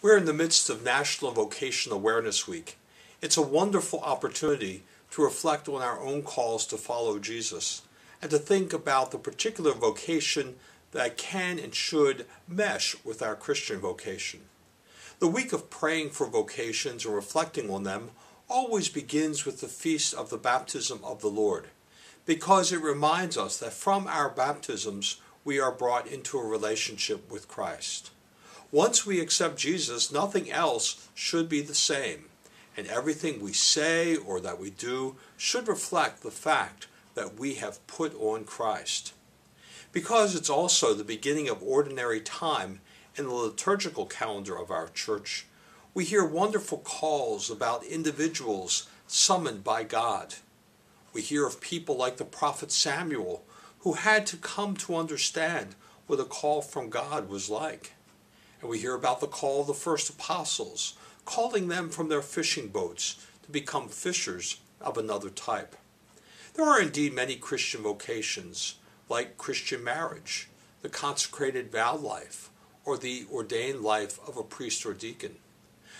We're in the midst of National Vocational Awareness Week. It's a wonderful opportunity to reflect on our own calls to follow Jesus and to think about the particular vocation that can and should mesh with our Christian vocation. The week of praying for vocations and reflecting on them always begins with the feast of the baptism of the Lord, because it reminds us that from our baptisms we are brought into a relationship with Christ. Once we accept Jesus, nothing else should be the same, and everything we say or that we do should reflect the fact that we have put on Christ. Because it's also the beginning of ordinary time in the liturgical calendar of our church, we hear wonderful calls about individuals summoned by God. We hear of people like the prophet Samuel, who had to come to understand what a call from God was like. And we hear about the call of the first apostles, calling them from their fishing boats to become fishers of another type. There are indeed many Christian vocations, like Christian marriage, the consecrated vow life, or the ordained life of a priest or deacon.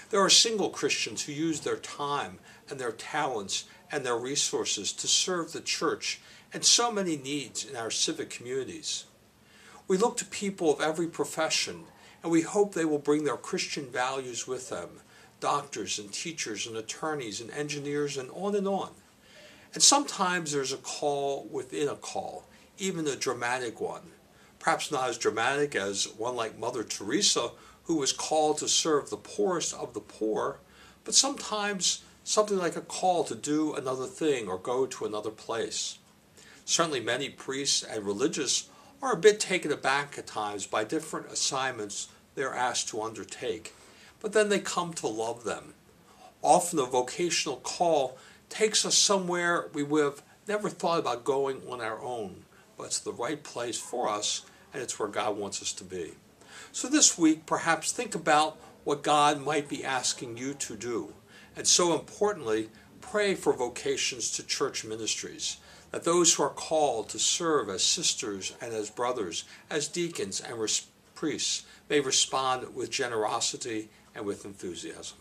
There are single Christians who use their time and their talents and their resources to serve the church and so many needs in our civic communities. We look to people of every profession, and we hope they will bring their Christian values with them, doctors and teachers and attorneys and engineers and on and on. And sometimes there's a call within a call, even a dramatic one. Perhaps not as dramatic as one like Mother Teresa, who was called to serve the poorest of the poor, but sometimes something like a call to do another thing or go to another place. Certainly many priests and religious are a bit taken aback at times by different assignments they're asked to undertake, but then they come to love them. Often a vocational call takes us somewhere we would have never thought about going on our own, but it's the right place for us, and it's where God wants us to be. So this week, perhaps think about what God might be asking you to do, and so importantly, pray for vocations to church ministries, that those who are called to serve as sisters and as brothers, as deacons and priests, may respond with generosity and with enthusiasm.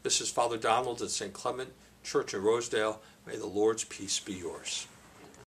This is Father Donald at St. Clement Church in Rosedale. May the Lord's peace be yours.